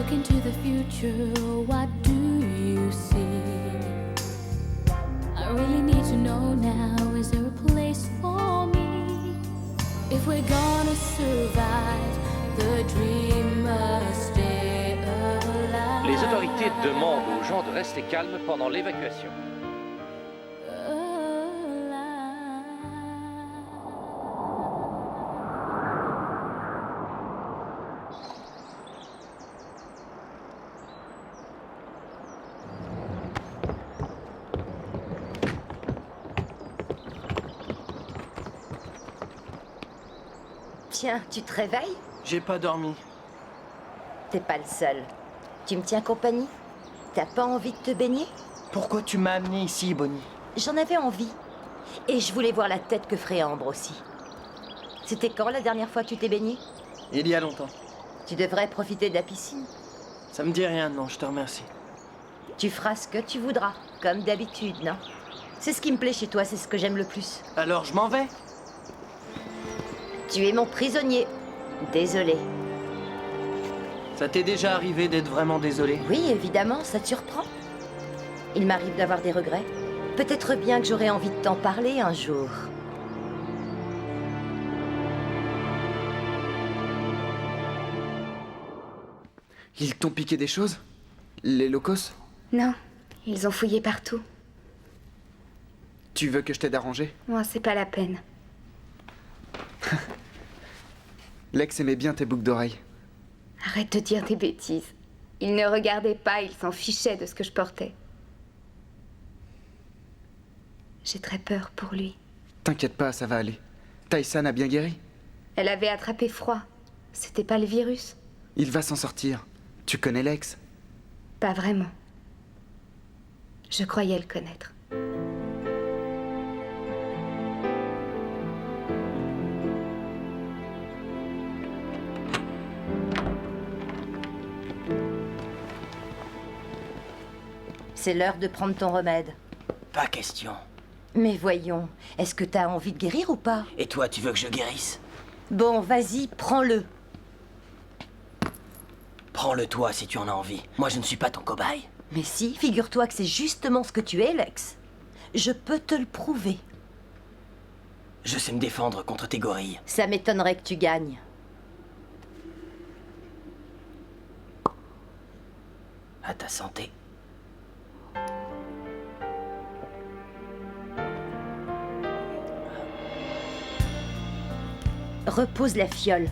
Look into the future, what do you see? I really need to know now, is there a place for me? If we're gonna survive, the dream must stay alive. Les autorités demandent aux gens de rester calmes pendant l'évacuation. Tiens, tu te réveilles? J'ai pas dormi. T'es pas le seul. Tu me tiens compagnie? T'as pas envie de te baigner? Pourquoi tu m'as amené ici, Bonnie? J'en avais envie. Et je voulais voir la tête que ferait Ambre aussi. C'était quand la dernière fois que tu t'es baigné? Il y a longtemps. Tu devrais profiter de la piscine. Ça me dit rien, non, je te remercie. Tu feras ce que tu voudras, comme d'habitude, non? C'est ce qui me plaît chez toi, c'est ce que j'aime le plus. Alors je m'en vais? Tu es mon prisonnier. Désolé. Ça t'est déjà arrivé d'être vraiment désolé? Oui, évidemment, ça te surprend. Il m'arrive d'avoir des regrets. Peut-être bien que j'aurais envie de t'en parler un jour. Ils t'ont piqué des choses? Les locos? Non, ils ont fouillé partout. Tu veux que je t'aide à ranger? Moi, c'est pas la peine. Lex aimait bien tes boucles d'oreilles. Arrête de dire des bêtises. Il ne regardait pas, il s'en fichait de ce que je portais. J'ai très peur pour lui. T'inquiète pas, ça va aller. Tyson a bien guéri. Elle avait attrapé froid. C'était pas le virus. Il va s'en sortir. Tu connais Lex? Pas vraiment. Je croyais le connaître. C'est l'heure de prendre ton remède. Pas question. Mais voyons, est-ce que t'as envie de guérir ou pas? Et toi, tu veux que je guérisse? Bon, vas-y, prends-le. Prends-le toi si tu en as envie. Moi, je ne suis pas ton cobaye. Mais si, figure-toi que c'est justement ce que tu es, Lex. Je peux te le prouver. Je sais me défendre contre tes gorilles. Ça m'étonnerait que tu gagnes. À ta santé. Repose la fiole.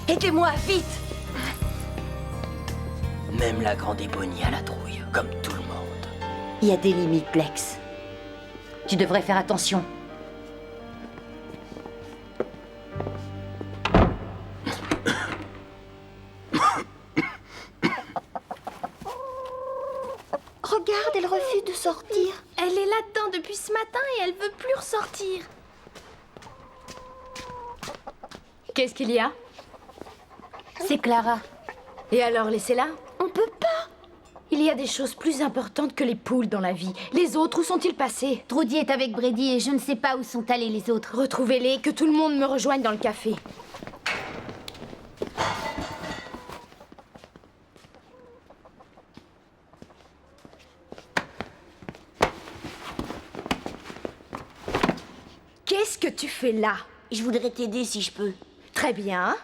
Aidez-moi, vite! Même la grande Bonnie a la trouille, comme tout le monde. Il y a des limites, Lex. Tu devrais faire attention. Regarde, elle refuse de sortir. Elle est là-dedans depuis ce matin et elle veut plus ressortir. Qu'est-ce qu'il y a? C'est Clara. Et alors, laissez-la? On peut pas. Il y a des choses plus importantes que les poules dans la vie. Les autres, où sont-ils passés? Trudy est avec Brady et je ne sais pas où sont allés les autres. Retrouvez-les, que tout le monde me rejoigne dans le café. Qu'est-ce que tu fais là? Je voudrais t'aider si je peux. Très bien.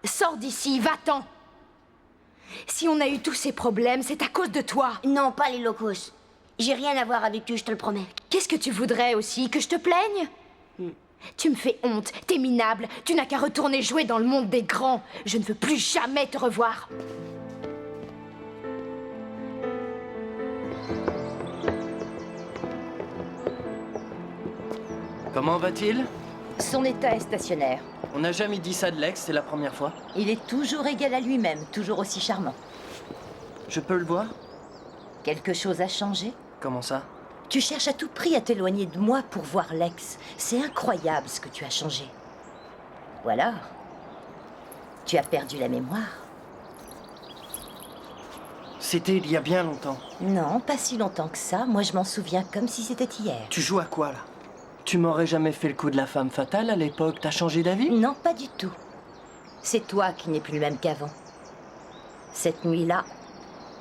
Sors d'ici, va-t'en. Si on a eu tous ces problèmes, c'est à cause de toi. Non, pas les locos. J'ai rien à voir avec eux, je te le promets. Qu'est-ce que tu voudrais aussi? Que je te plaigne? Tu me fais honte, t'es minable. Tu n'as qu'à retourner jouer dans le monde des grands. Je ne veux plus jamais te revoir. Comment va-t-il? Son état est stationnaire. On n'a jamais dit ça de Lex, c'est la première fois. Il est toujours égal à lui-même, toujours aussi charmant. Je peux le voir? Quelque chose a changé? Comment ça? Tu cherches à tout prix à t'éloigner de moi pour voir Lex. C'est incroyable ce que tu as changé. Ou alors, tu as perdu la mémoire. C'était il y a bien longtemps. Non, pas si longtemps que ça. Moi, je m'en souviens comme si c'était hier. Tu joues à quoi, là? Tu m'aurais jamais fait le coup de la femme fatale à l'époque, t'as changé d'avis? Non, pas du tout. C'est toi qui n'es plus le même qu'avant. Cette nuit-là,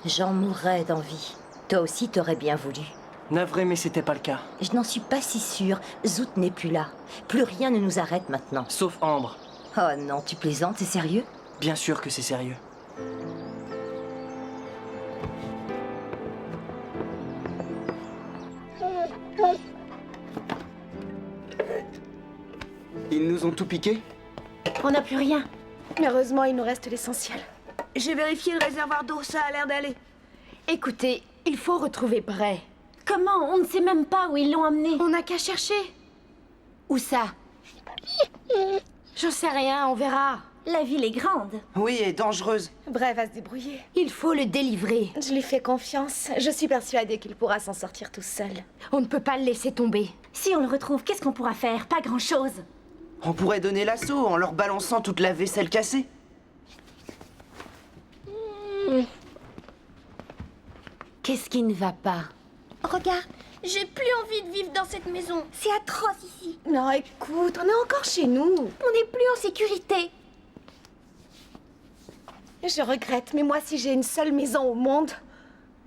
j'en mourrais d'envie. Toi aussi, t'aurais bien voulu. Navré, mais c'était pas le cas. Je n'en suis pas si sûre. Zoot n'est plus là. Plus rien ne nous arrête maintenant. Sauf Ambre. Oh non, tu plaisantes, c'est sérieux? Bien sûr que c'est sérieux. Ils nous ont tout piqué? On n'a plus rien. Mais heureusement, il nous reste l'essentiel. J'ai vérifié le réservoir d'eau, ça a l'air d'aller. Écoutez, il faut retrouver Bray. Comment? On ne sait même pas où ils l'ont emmené. On n'a qu'à chercher. Où ça? J'en sais rien, on verra. La ville est grande. Oui, et dangereuse. Bref, va se débrouiller. Il faut le délivrer. Je lui fais confiance. Je suis persuadée qu'il pourra s'en sortir tout seul. On ne peut pas le laisser tomber. Si on le retrouve, qu'est-ce qu'on pourra faire? Pas grand-chose. On pourrait donner l'assaut en leur balançant toute la vaisselle cassée. Qu'est-ce qui ne va pas? Regarde, j'ai plus envie de vivre dans cette maison. C'est atroce ici. Non, écoute, on est encore chez nous. On n'est plus en sécurité. Je regrette, mais moi, si j'ai une seule maison au monde,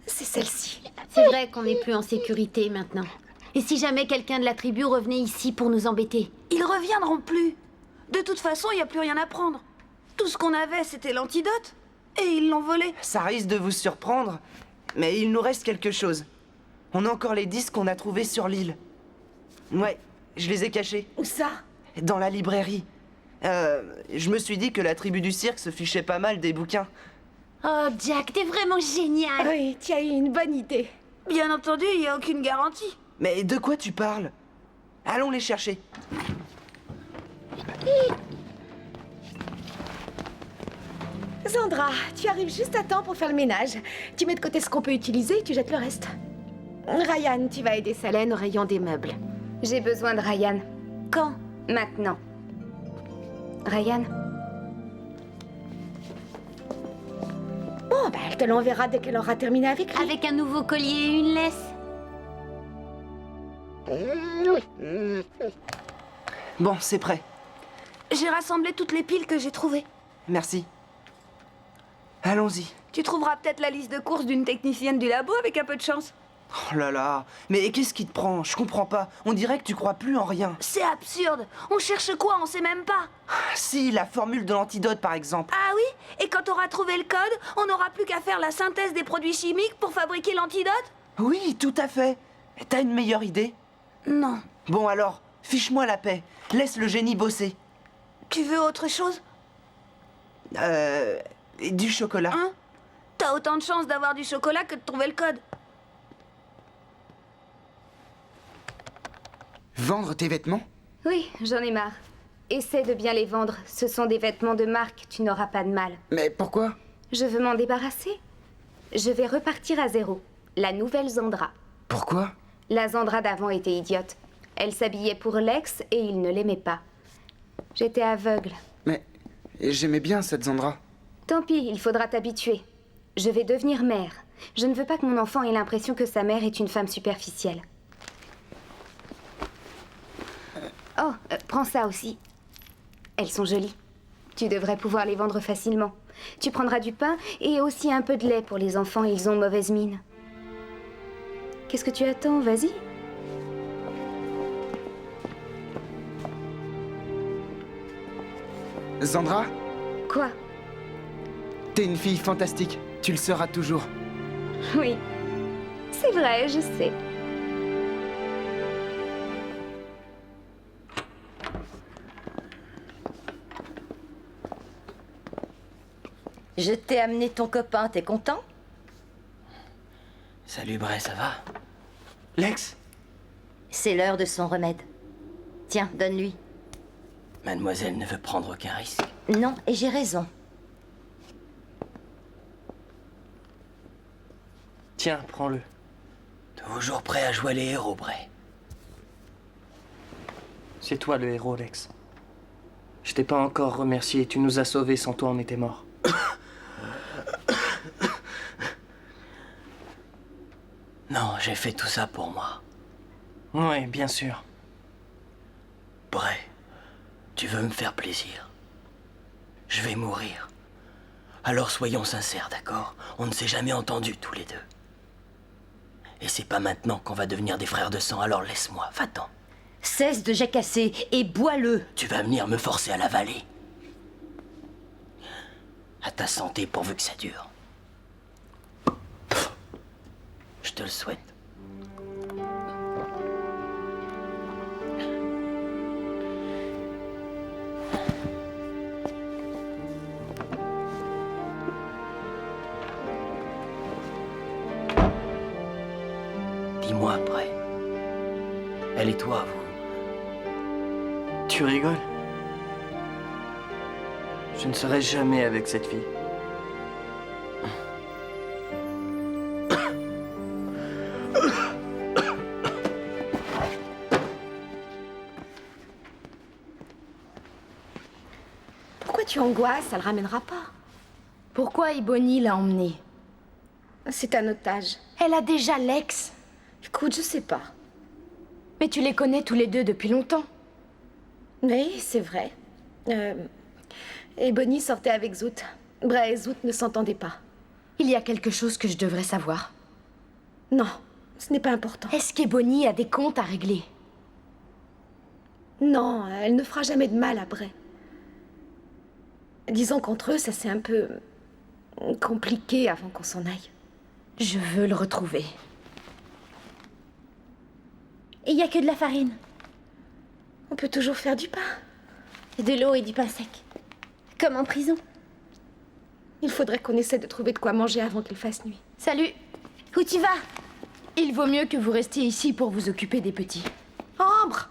c'est celle-ci. C'est vrai qu'on n'est plus en sécurité maintenant. Et si jamais quelqu'un de la tribu revenait ici pour nous embêter? Ils reviendront plus. De toute façon, il n'y a plus rien à prendre. Tout ce qu'on avait, c'était l'antidote. Et ils l'ont volé. Ça risque de vous surprendre, mais il nous reste quelque chose. On a encore les disques qu'on a trouvés sur l'île. Ouais, je les ai cachés. Où ça? Dans la librairie. Je me suis dit que la tribu du cirque se fichait pas mal des bouquins. Oh, Jack, t'es vraiment génial. Oui, tu as eu une bonne idée. Bien entendu, il n'y a aucune garantie. Mais de quoi tu parles? Allons les chercher. Sandra, tu arrives juste à temps pour faire le ménage. Tu mets de côté ce qu'on peut utiliser et tu jettes le reste. Ryan, tu vas aider Salène au rayon des meubles. J'ai besoin de Ryan. Quand? Maintenant. Ryan? Bon, elle te l'enverra dès qu'elle aura terminé avec lui. Avec un nouveau collier et une laisse. Bon, c'est prêt. J'ai rassemblé toutes les piles que j'ai trouvées. Merci. Allons-y. Tu trouveras peut-être la liste de courses d'une technicienne du labo avec un peu de chance. Oh là là, mais qu'est-ce qui te prend? Je comprends pas. On dirait que tu crois plus en rien. C'est absurde. On cherche quoi? On sait même pas. Si, la formule de l'antidote par exemple. Ah oui? Et quand on aura trouvé le code, on n'aura plus qu'à faire la synthèse des produits chimiques pour fabriquer l'antidote? Oui, tout à fait. T'as une meilleure idée? Non. Bon alors, fiche-moi la paix. Laisse le génie bosser. Tu veux autre chose? Du chocolat. Hein? T'as autant de chances d'avoir du chocolat que de trouver le code. Vendre tes vêtements? Oui, j'en ai marre. Essaie de bien les vendre. Ce sont des vêtements de marque, tu n'auras pas de mal. Mais pourquoi? Je veux m'en débarrasser. Je vais repartir à zéro. La nouvelle Zandra. Pourquoi? La Zandra d'avant était idiote. Elle s'habillait pour Lex et il ne l'aimait pas. J'étais aveugle. Mais j'aimais bien cette Zandra. Tant pis, il faudra t'habituer. Je vais devenir mère. Je ne veux pas que mon enfant ait l'impression que sa mère est une femme superficielle. Oh, prends ça aussi. Elles sont jolies. Tu devrais pouvoir les vendre facilement. Tu prendras du pain et aussi un peu de lait pour les enfants, ils ont mauvaise mine. Qu'est-ce que tu attends? Vas-y. Zandra, Quoi? t'es une fille fantastique. Tu le seras toujours. Oui. C'est vrai, je sais. Je t'ai amené ton copain, t'es content? Salut Bray, ça va? Lex? C'est l'heure de son remède. Tiens, donne-lui. Mademoiselle ne veut prendre aucun risque. Non, et j'ai raison. Tiens, prends-le. Toujours prêt à jouer les héros, Bray. C'est toi le héros, Lex. Je t'ai pas encore remercié. Tu nous as sauvés. Sans toi, on était morts. Non, j'ai fait tout ça pour moi. Ouais, bien sûr. Bray, tu veux me faire plaisir. Je vais mourir. Alors soyons sincères, d'accord? On ne s'est jamais entendus tous les deux. Et c'est pas maintenant qu'on va devenir des frères de sang, alors laisse-moi, va-t'en. Cesse de jacasser et bois-le. Tu vas venir me forcer à l'avaler. À ta santé pourvu que ça dure. Je te le souhaite. Dis-moi après. Elle et toi, vous. Tu rigoles? Je ne serai jamais avec cette fille. Pourquoi tu angoisses? Ça le ramènera pas. Pourquoi Ebony l'a emmenée? C'est un otage. Elle a déjà Lex. Écoute, je sais pas. Mais tu les connais tous les deux depuis longtemps. Oui, c'est vrai. Ebony sortait avec Zoot. Bray et Zoot ne s'entendaient pas. Il y a quelque chose que je devrais savoir. Non, ce n'est pas important. Est-ce qu'Ebony a des comptes à régler? Non, elle ne fera jamais de mal à Bray. Disons qu'entre eux, ça s'est un peu compliqué avant qu'on s'en aille. Je veux le retrouver. Il n'y a que de la farine. On peut toujours faire du pain. De l'eau et du pain sec. Comme en prison. Il faudrait qu'on essaie de trouver de quoi manger avant qu'il fasse nuit. Salut. Où tu vas? Il vaut mieux que vous restiez ici pour vous occuper des petits. Ambre!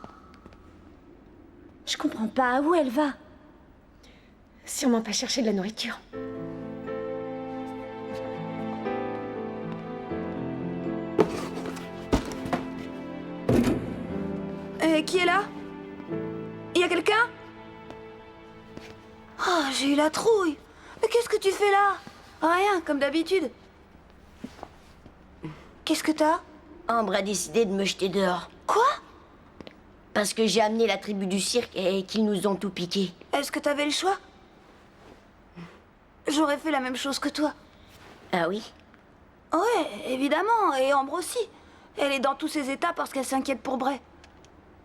Je comprends pas. Où elle va? Sûrement pas chercher de la nourriture. Qui est là? Y a quelqu'un? Oh, j'ai eu la trouille. Mais qu'est-ce que tu fais là? Rien, comme d'habitude. Qu'est-ce que t'as? Ambre a décidé de me jeter dehors. Quoi? Parce que j'ai amené la tribu du cirque et qu'ils nous ont tout piqué. Est-ce que t'avais le choix? J'aurais fait la même chose que toi. Ah oui? Ouais, évidemment, et Ambre aussi. Elle est dans tous ses états parce qu'elle s'inquiète pour Bray.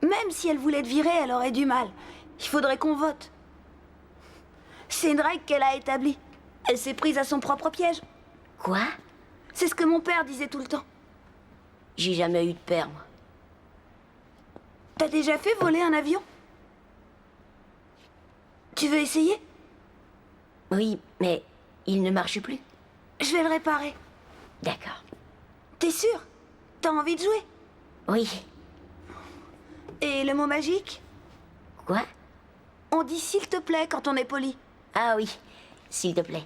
Même si elle voulait te virer, elle aurait du mal. Il faudrait qu'on vote. C'est une règle qu'elle a établie. Elle s'est prise à son propre piège. Quoi? C'est ce que mon père disait tout le temps. J'ai jamais eu de père, moi. T'as déjà fait voler un avion? Tu veux essayer? Oui, mais il ne marche plus. Je vais le réparer. D'accord. T'es sûr? T'as envie de jouer? Oui. Et le mot magique? Quoi? On dit s'il te plaît quand on est poli. Ah oui, s'il te plaît.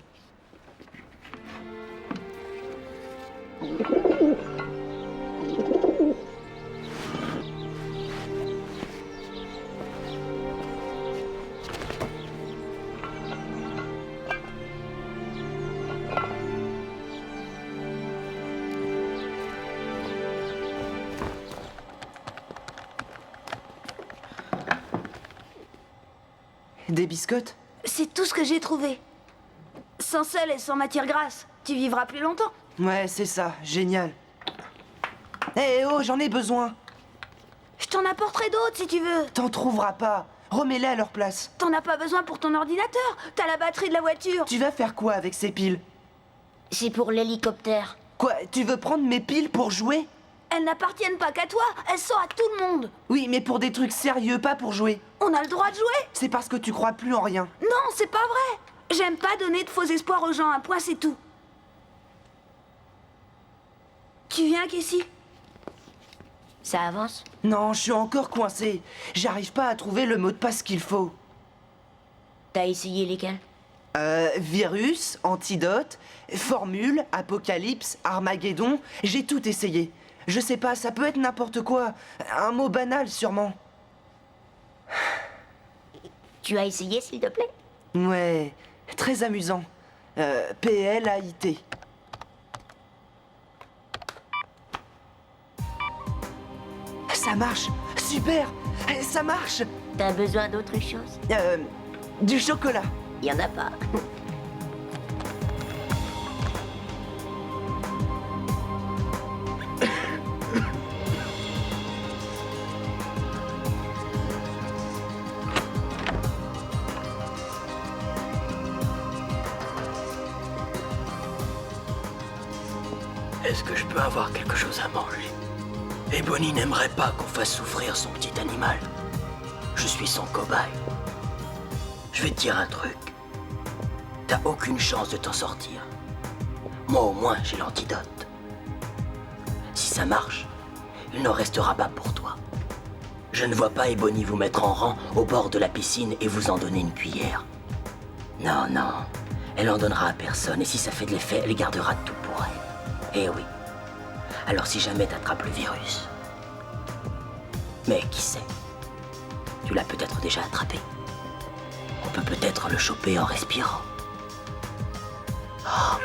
Des biscottes? C'est tout ce que j'ai trouvé. Sans sel et sans matière grasse, tu vivras plus longtemps. Ouais, c'est ça, génial. Eh oh, j'en ai besoin. Je t'en apporterai d'autres si tu veux. T'en trouveras pas. Remets-les à leur place. T'en as pas besoin pour ton ordinateur. T'as la batterie de la voiture. Tu vas faire quoi avec ces piles? C'est pour l'hélicoptère. Quoi, tu veux prendre mes piles pour jouer? Elles n'appartiennent pas qu'à toi, elles sont à tout le monde. Oui, mais pour des trucs sérieux, pas pour jouer. On a le droit de jouer. C'est parce que tu crois plus en rien. Non, c'est pas vrai. J'aime pas donner de faux espoirs aux gens, un point c'est tout. Tu viens, Casey? Ça avance? Non, je suis encore coincé. J'arrive pas à trouver le mot de passe qu'il faut. T'as essayé lesquels? Virus, antidote, formule, apocalypse, Armageddon, j'ai tout essayé. Je sais pas, ça peut être n'importe quoi. Un mot banal, sûrement. Tu as essayé, s'il te plaît? Ouais, très amusant. PLAIT. Ça marche! Super! Ça marche! T'as besoin d'autre chose? Du chocolat. Y en a pas. Est-ce que je peux avoir quelque chose à manger? Et Bonnie n'aimerait pas qu'on fasse souffrir son petit animal. Je suis son cobaye. Je vais te dire un truc. T'as aucune chance de t'en sortir. Moi au moins, j'ai l'antidote. Si ça marche, il n'en restera pas pour toi. Je ne vois pas Ebony vous mettre en rang au bord de la piscine et vous en donner une cuillère. Non, non. Elle en donnera à personne et si ça fait de l'effet, elle gardera tout pour elle. Eh oui. Alors si jamais t'attrapes le virus. Mais qui sait? Tu l'as peut-être déjà attrapé. On peut peut-être le choper en respirant. Oh.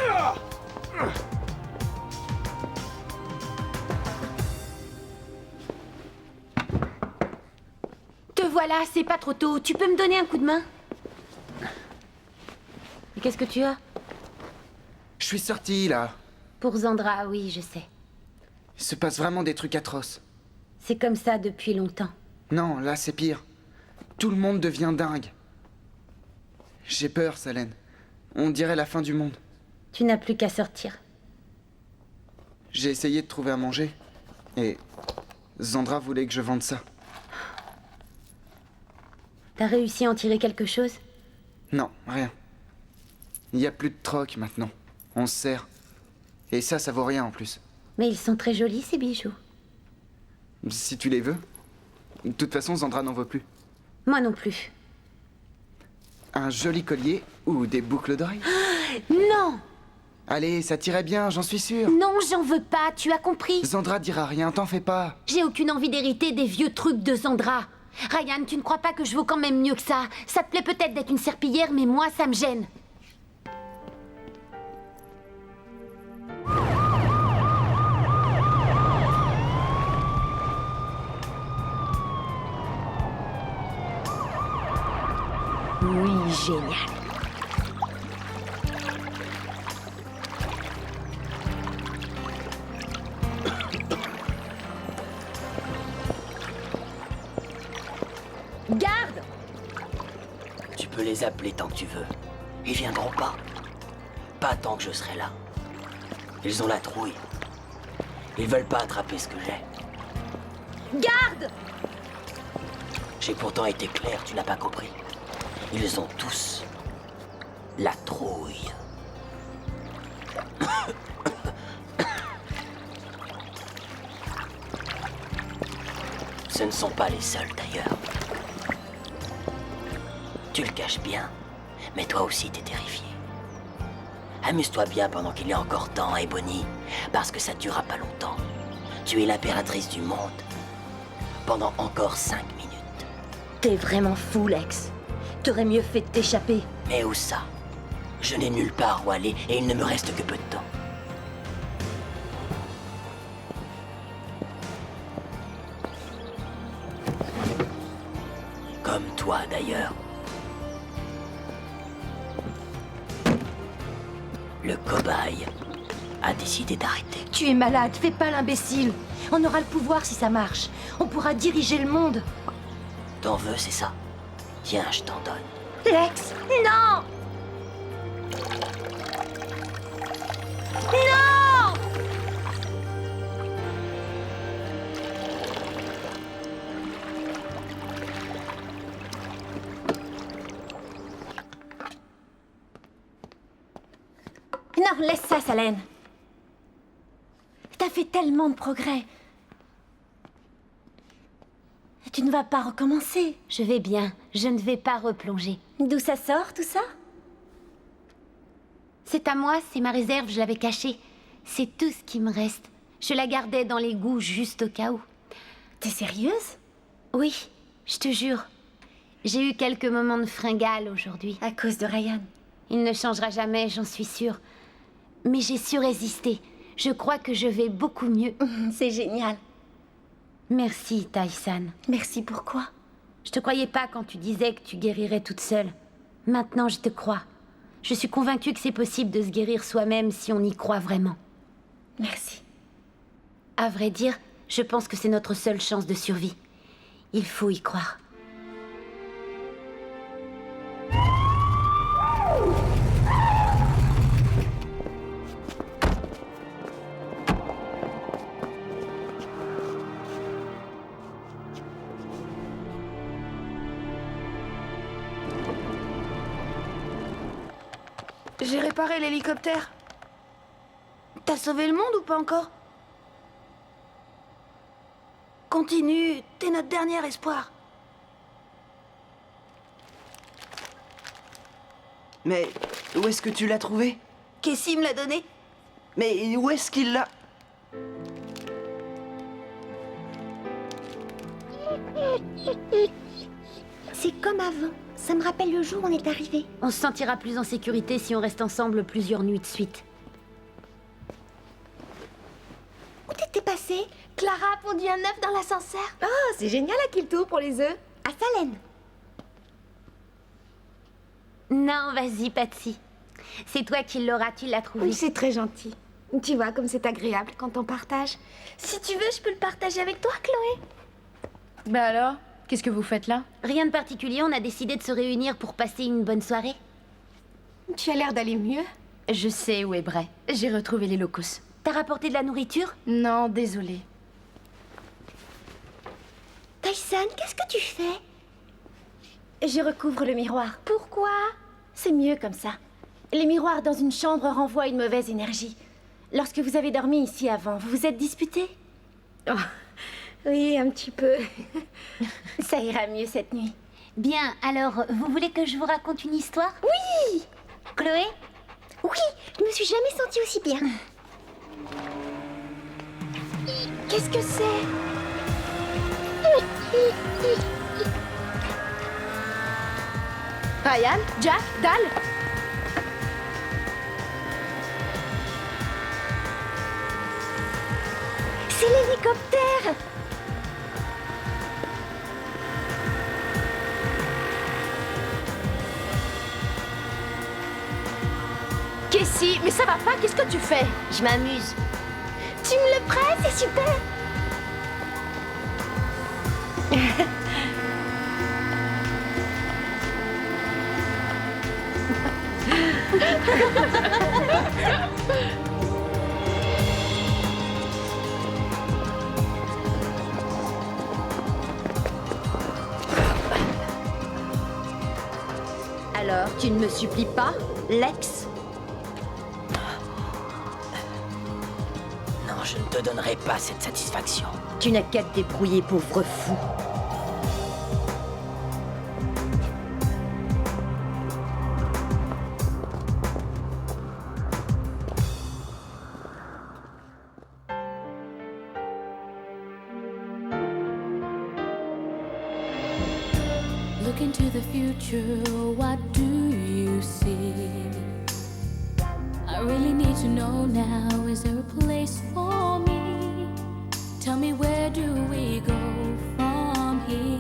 Te voilà, c'est pas trop tôt. Tu peux me donner un coup de main? Et qu'est-ce que tu as? Je suis sorti, là. Pour Zandra, oui, je sais. Il se passe vraiment des trucs atroces. C'est comme ça depuis longtemps. Non, là, c'est pire. Tout le monde devient dingue. J'ai peur, Salène. On dirait la fin du monde. Tu n'as plus qu'à sortir. J'ai essayé de trouver à manger. Et Zandra voulait que je vende ça. T'as réussi à en tirer quelque chose? Non, rien. Il n'y a plus de troc maintenant. On se sert. Et ça vaut rien en plus. Mais ils sont très jolis, ces bijoux. Si tu les veux. De toute façon, Zandra n'en veut plus. Moi non plus. Un joli collier ou des boucles d'oreilles? Non! Allez, ça t'irait bien, j'en suis sûr. Non, j'en veux pas, tu as compris? Zandra dira rien, t'en fais pas. J'ai aucune envie d'hériter des vieux trucs de Zandra. Ryan, tu ne crois pas que je vaux quand même mieux que ça? Ça te plaît peut-être d'être une serpillière, mais moi, ça me gêne. Oui, génial. Garde! Tu peux les appeler tant que tu veux. Ils viendront pas. Pas tant que je serai là. Ils ont la trouille. Ils veulent pas attraper ce que j'ai. Garde! J'ai pourtant été clair, tu n'as pas compris. Ils ont tous la trouille. Ce ne sont pas les seuls d'ailleurs. Tu le caches bien, mais toi aussi t'es terrifié. Amuse-toi bien pendant qu'il y a encore temps, Ebony, parce que ça ne durera pas longtemps. Tu es l'impératrice du monde. Pendant encore 5 minutes. T'es vraiment fou, Lex. T'aurais mieux fait de t'échapper. Mais où ça? Je n'ai nulle part où aller et il ne me reste que peu de temps. Comme toi, d'ailleurs. Le cobaye a décidé d'arrêter. Tu es malade, fais pas l'imbécile. On aura le pouvoir si ça marche. On pourra diriger le monde. T'en veux, c'est ça? Tiens, je t'en donne. Lex, non! Non! Non, laisse ça, Salène. T'as fait tellement de progrès. Tu ne vas pas recommencer. Je vais bien. Je ne vais pas replonger. D'où ça sort, tout ça? C'est à moi, c'est ma réserve, je l'avais cachée. C'est tout ce qui me reste. Je la gardais dans l'égout juste au cas où. T'es sérieuse? Oui, je te jure. J'ai eu quelques moments de fringale aujourd'hui. À cause de Ryan. Il ne changera jamais, j'en suis sûre. Mais j'ai su résister. Je crois que je vais beaucoup mieux. C'est génial. Merci, Tai-san. Merci pour quoi? Je te croyais pas quand tu disais que tu guérirais toute seule. Maintenant, je te crois. Je suis convaincue que c'est possible de se guérir soi-même si on y croit vraiment. Merci. À vrai dire, je pense que c'est notre seule chance de survie. Il faut y croire. J'ai réparé l'hélicoptère. T'as sauvé le monde ou pas encore? Continue, t'es notre dernier espoir. Mais où est-ce que tu l'as trouvé? Casey me l'a donné. Mais où est-ce qu'il l'a... C'est comme avant. Ça me rappelle le jour où on est arrivé. On se sentira plus en sécurité si on reste ensemble plusieurs nuits de suite. Où t'étais passée? Clara a pondu un œuf dans l'ascenseur. Oh, c'est génial à qui le tour pour les œufs? À Salem. Non, vas-y, Patsy. C'est toi qui l'auras, tu l'as trouvé. Oui, c'est très gentil. Tu vois comme c'est agréable quand on partage. Si tu veux, je peux le partager avec toi, Chloé. Bah alors, qu'est-ce que vous faites là? Rien de particulier, on a décidé de se réunir pour passer une bonne soirée. Tu as l'air d'aller mieux. Je sais où est Bray. J'ai retrouvé les locus. T'as rapporté de la nourriture? Non, désolée. Tyson, qu'est-ce que tu fais? Je recouvre le miroir. Pourquoi? C'est mieux comme ça. Les miroirs dans une chambre renvoient une mauvaise énergie. Lorsque vous avez dormi ici avant, vous vous êtes disputés? Oh, oui, un petit peu. Ça ira mieux cette nuit. Bien, alors, vous voulez que je vous raconte une histoire? Oui! Chloé? Oui, je me suis jamais sentie aussi bien. Qu'est-ce que c'est? Ryan? Jack? Dal? C'est l'hélicoptère! Casey, mais ça va pas, qu'est-ce que tu fais? Je m'amuse. Tu me le prêtes, c'est super! Alors, tu ne me supplies pas, Lex? Non, je ne te donnerai pas cette satisfaction. Tu n'as qu'à te débrouiller, pauvre fou. Look into the future, what do you see? I really need to know now, is there a place for me? Tell me, where do we go from here?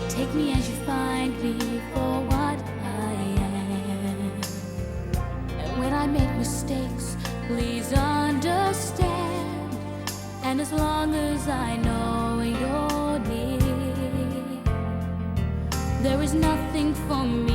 Take me as you find me for what I am. And when I make mistakes, please understand. And as long as I know you're near, there is nothing for me